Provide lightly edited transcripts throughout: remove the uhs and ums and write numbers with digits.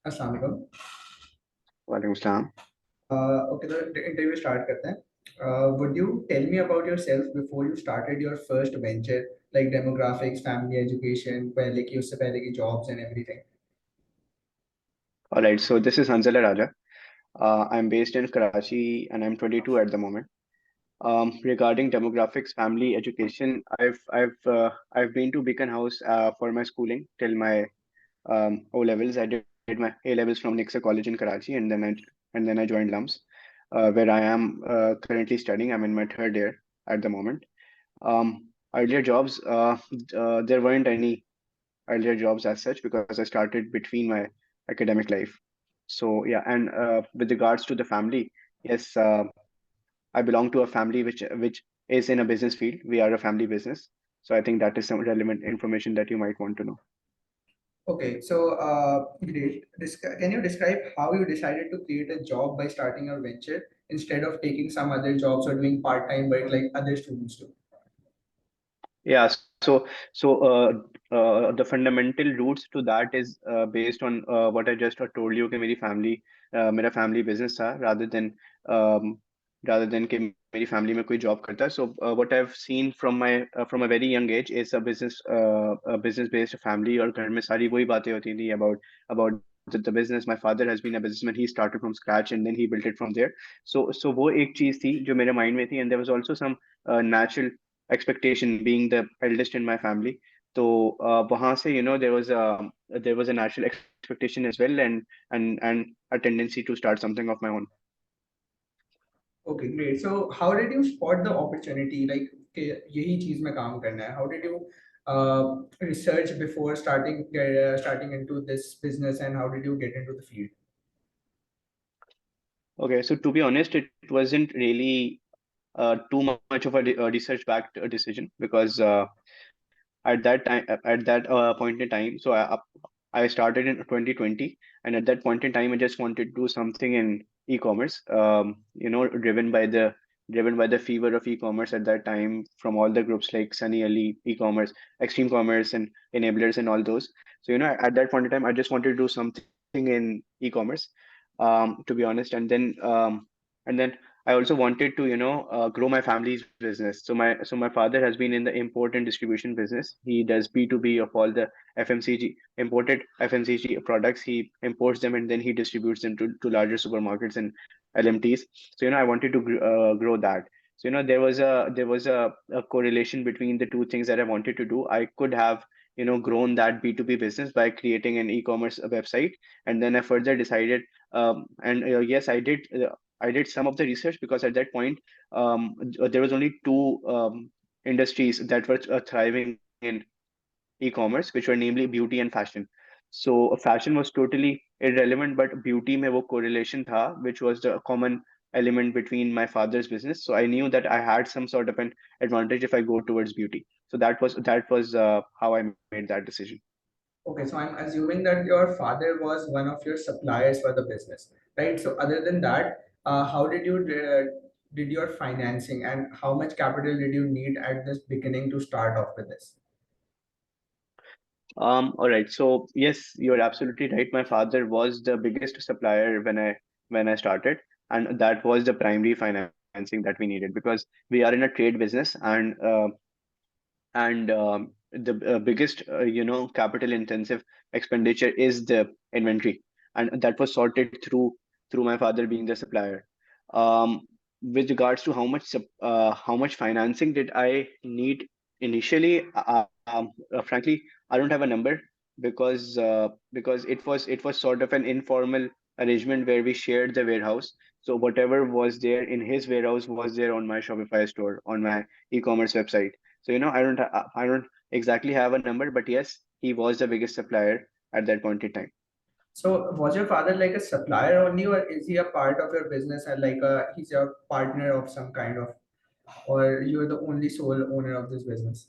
अस्सलाम वालेकुम। वालेकुम सलाम। Okay, तो इंटरव्यू स्टार्ट करते हैं। Would you tell me about yourself before you started your first venture, like demographics, family, education, पहले की उससे पहले की jobs and everything? All right, so this is Hanzala Raja. I'm based in Karachi and I'm 22 at the moment. Regarding demographics, family, education, I've been to Beacon House for my schooling till my O levels. I did my A levels from Nixa College in Karachi, and then I joined LUMS, where I am currently studying. I'm in my third year at the moment. Earlier jobs, there weren't any earlier jobs as such because I started between my academic life. So yeah, and with regards to the family, yes, I belong to a family which is in a business field. We are a family business, so I think that is some relevant information that you might want to know. Okay, so great. Can you describe how you decided to create a job by starting your venture instead of taking some other jobs or doing part-time work like other students do? Yeah, the fundamental roots to that is based on what I just told you कि मेरा family business था rather than कि मेरी family में कोई job करता. So what I've seen from a very young age is a business based family और घर में सारी वही बातें होती थी about the business. My father has been a businessman. He started from scratch and then he built it from there. So वो एक चीज थी जो मेरे mind में थी, and there was also some natural expectation being the eldest in my family. So वहाँ से there was a natural expectation as well, and a tendency to start something of my own. Okay, great. So how did you spot the opportunity? Like कि यही चीज में काम करना है. How did you research before starting into this business, and how did you get into the field? Okay, so to be honest, it wasn't really too much of a research backed decision because at that point in time, I started in 2020, and at that point in time I just wanted to do something in e-commerce, driven by the fever of e-commerce at that time from all the groups like Sunny Ali e-commerce, extreme commerce, and enablers and all those. So at that point in time I just wanted to do something in e-commerce, to be honest. And then I also wanted to, grow my family's business. So my father has been in the import and distribution business. He does B2B of all the FMCG imported FMCG products. He imports them and then he distributes them to larger supermarkets and LMTs. So I wanted to grow that. So there was a correlation between the two things that I wanted to do. I could have grown that B2B business by creating an e-commerce website, and then I further decided, and yes, I did some of the research because at that point, there was only two industries that were thriving in e-commerce, which were namely beauty and fashion. So fashion was totally irrelevant, but beauty में वो correlation था, which was the common element between my father's business. So I knew that I had some sort of an advantage if I go towards beauty. So that was how I made that decision. Okay, so I'm assuming that your father was one of your suppliers for the business, right? So other than that, how did your financing and how much capital did you need at this beginning to start off with this? All right. So yes, you're absolutely right. My father was the biggest supplier when I started, and that was the primary financing that we needed because we are in a trade business, and the biggest capital intensive expenditure is the inventory, and that was sorted through my father being the supplier. Um, with regards to how much financing did I need initially, frankly, I don't have a number because it was sort of an informal arrangement where we shared the warehouse. So whatever was there in his warehouse was there on my Shopify store, on my e-commerce website. So I don't exactly have a number, but yes, he was the biggest supplier at that point in time. So was your father like a supplier only, or is he a part of your business and he's your partner of some kind of, or you're the only sole owner of this business?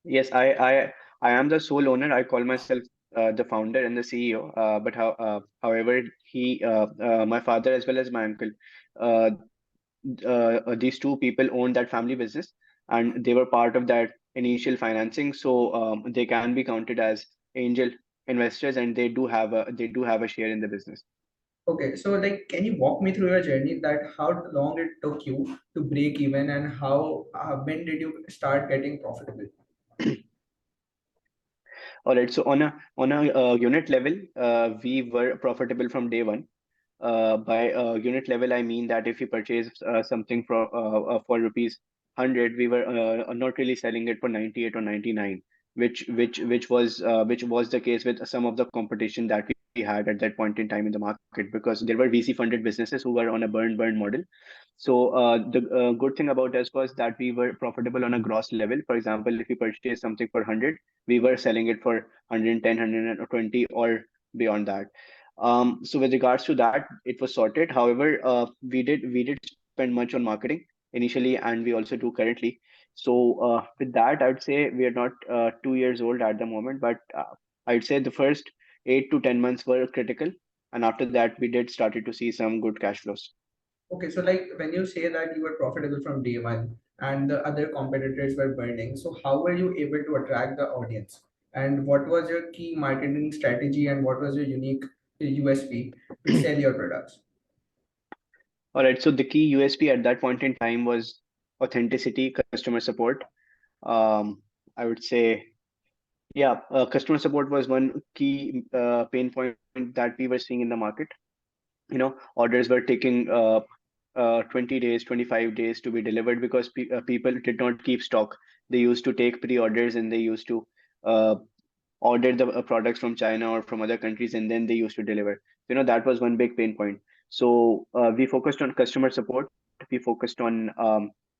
Yes, I am the sole owner. I call myself the founder and the CEO. However, my father as well as my uncle, uh, these two people owned that family business, and they were part of that initial financing. So they can be counted as angel investors, and they do have a share in the business. Okay, so like, can you walk me through your journey, that how long it took you to break even, and how when did you start getting profitable? All right. So on a unit level, we were profitable from day one. By unit level, I mean that if you purchase something for rupees 100, we were not really selling it for 98 or 99, which was the case with some of the competition that we had at that point in time in the market, because there were VC funded businesses who were on a burn model. So the good thing about us was that we were profitable on a gross level. For example, if we purchase something for 100, we were selling it for 110, or beyond that. So with regards to that, it was sorted. However, we did spend much on marketing initially, and we also do currently. So with that, I would say we are not 2 years old at the moment, but I'd say the first 8 to 10 months were critical, and after that, we did started to see some good cash flows. Okay, so like when you say that you were profitable from day one and the other competitors were burning, so how were you able to attract the audience? And what was your key marketing strategy, and what was your unique USP to sell your products? All right. So the key USP at that point in time was authenticity, customer support. I would say, yeah, customer support was one key pain point that we were seeing in the market. Orders were taking 20 days, 25 days to be delivered because people did not keep stock. They used to take pre-orders, and they used to uh, order the products from China or from other countries, and then they used to deliver. That was one big pain point. So we focused on customer support. We focused on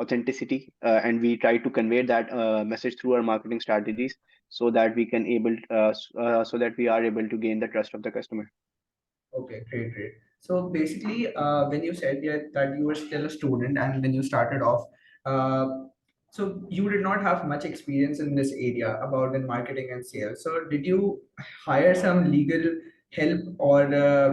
authenticity, and we try to convey that message through our marketing strategies, so that so that we are able to gain the trust of the customer. Okay, great, great. So basically, when you said that you were still a student and when you started off, so you did not have much experience in this area about in marketing and sales. So did you hire some legal help, or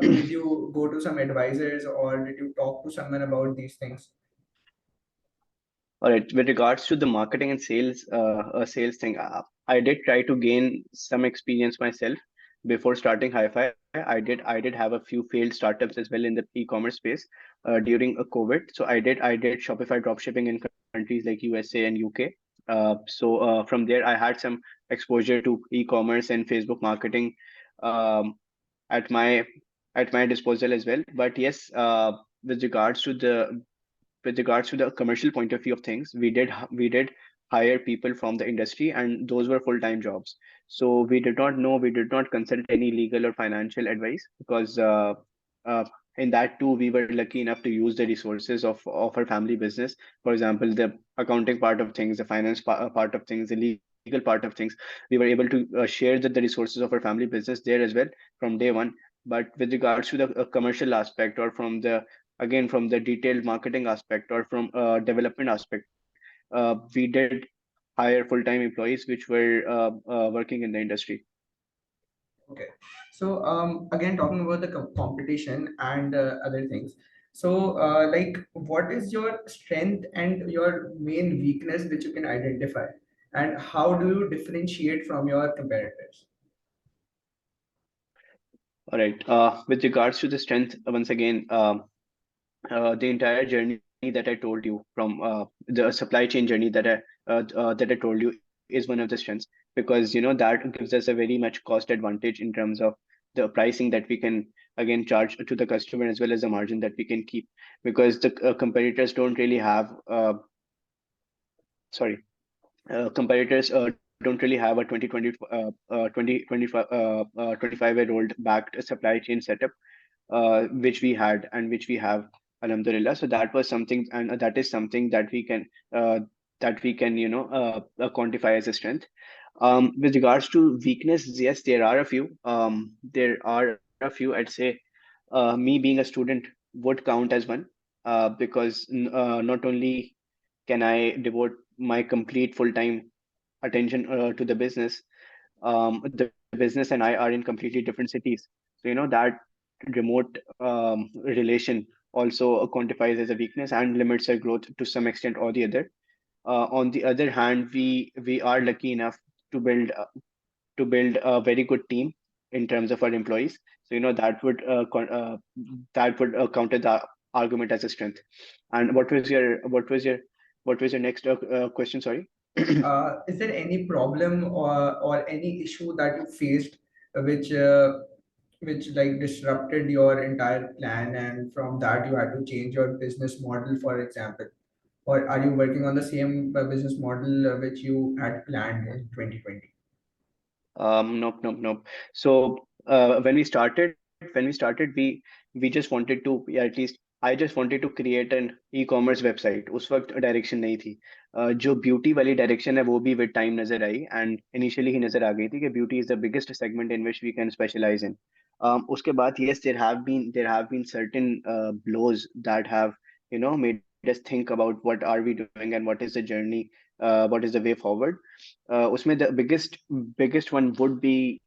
did you go to some advisors, or did you talk to someone about these things? All right. With regards to the marketing and sales thing, I did try to gain some experience myself before starting Highfy. I did have a few failed startups as well in the e-commerce space during COVID. So I did Shopify dropshipping in countries like USA and UK. So from there, I had some exposure to e-commerce and Facebook marketing um, at my at my disposal as well. But yes, with regards to the commercial point of view of things, we did hire people from the industry, and those were full-time jobs. So we did not consult any legal or financial advice, because uh, in that too, we were lucky enough to use the resources of our family business. For example, the accounting part of things, the finance part of things, the legal part of things. We were able to share the resources of our family business there as well from day one. But with regards to the commercial aspect, or from the again from the detailed marketing aspect, or from development aspect, we did hire full-time employees which were working in the industry. Okay. So again, talking about the competition and other things. So like, what is your strength and your main weakness which you can identify, and how do you differentiate from your competitors? All right. With regards to the strength, once again, the entire journey that I told you, from the supply chain journey that I told you, is one of the strengths, because that gives us a very much cost advantage in terms of the pricing that we can again charge to the customer, as well as the margin that we can keep, because the competitors don't really have sorry competitors don't really have a 25-year-old backed supply chain setup, which we had and which we have, alhamdulillah. So that was something, and that is something that we can quantify as a strength. With regards to weakness, yes, there are a few. I'd say, me being a student would count as one, because not only can I devote my complete full-time attention to the business. The business and I are in completely different cities. So, that remote relation also quantifies as a weakness and limits our growth to some extent or the other. On the other hand, we are lucky enough to build a very good team. in terms of our employees. So that would counter the argument as a strength. And what was your next question? Sorry. Is there any problem or any issue that you faced which which like disrupted your entire plan, and from that you had to change your business model, for example? Or are you working on the same business model which you had planned in 2020? Nope, nope, nope. So when we started, we just wanted to, yeah, at least I just wanted to create an e-commerce website. उस वक्त direction नहीं थी. जो beauty वाली direction है वो भी with time नजर आई एंड इनिशियली ही नजर आ गई थी कि beauty is the biggest segment in which we can specialise in. उसके बाद yes, there have been certain blows that have made us think about what are we doing and what is the journey, what is the way forward. उसमें the biggest one would be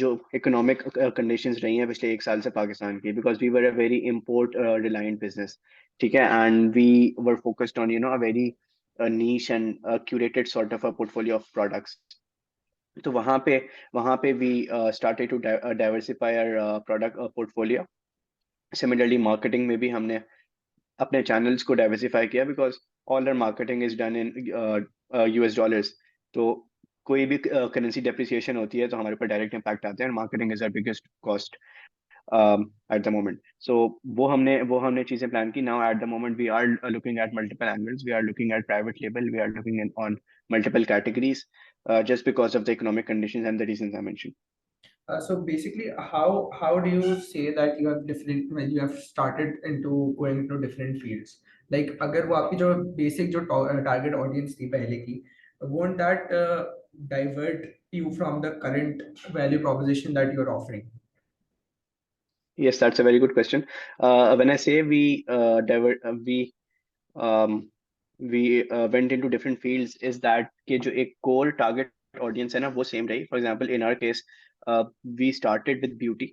जो economic conditions रही हैं पिछले 1 साल से पाकिस्तान की, because we were a very import reliant business. ठीक है, and we were focused on a very niche and curated sort of a portfolio of products. तो वहाँ पे we started to diversify our product portfolio. Similarly, marketing में भी हमने अपने channels को डाइवर्सिफाई किया, because all our marketing is done in US dollars. तो कोई भी करेंसी डेप्रिसिएशन होती है तो हमारे ऊपर डायरेक्ट इम्पैक्ट आते हैं. Marketing is our biggest cost at the moment. So वो हमने चीजें प्लान की. Now at the moment we are looking at multiple angles. We are looking at private label. We are looking on multiple categories just because of the economic conditions and the reasons I mentioned. So basically, how do you say that you have different when you have started into going into different fields? Like अगर वो आपकी जो basic जो target audience थी पहले की, won't that divert you from the current value proposition that you're offering? Yes, that's a very good question. When I say um, we went into different fields, is that कि जो एक core target audience है ना वो same रही. For example, in our case, we started with beauty,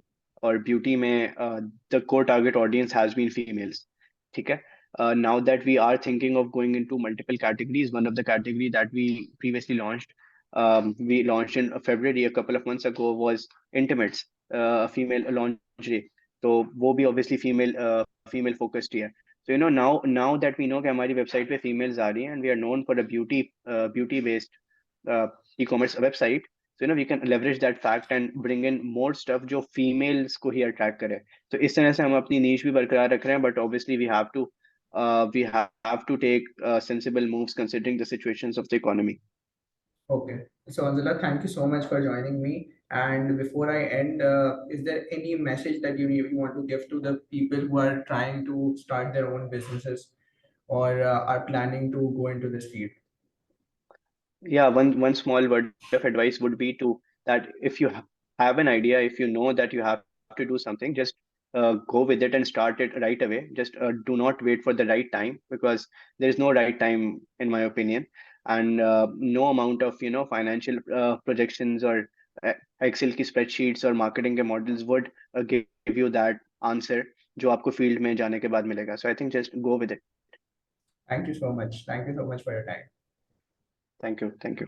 और beauty में the core target audience has been females. ठीक है. Now that we are thinking of going into multiple categories, one of the category that we launched in February a couple of months ago was intimates, female lingerie. तो वो भी obviously female focused ही है. So now that we know कि हमारी website पे females आ रही हैं and we are known for a beauty based e-commerce website, so we can leverage that fact and bring in more stuff जो females को ही attract करे. तो इस तरह से हम अपनी niche भी बरकरार रख रहे हैं, but obviously we have to take sensible moves considering the situations of the economy. Okay. So Hanzala, thank you so much for joining me. And before I end, is there any message that you want to give to the people who are trying to start their own businesses or are planning to go into this field? Yeah, one small word of advice would be to that if you have an idea, if you know that you have to do something, just go with it and start it right away. Just do not wait for the right time, because there is no right time in my opinion. And no amount of financial projections or Excel की spreadsheets or marketing के models would give you that answer जो आपको field में जाने के बाद मिलेगा. So I think just go with it. Thank you so much. Thank you so much for your time. Thank you. Thank you.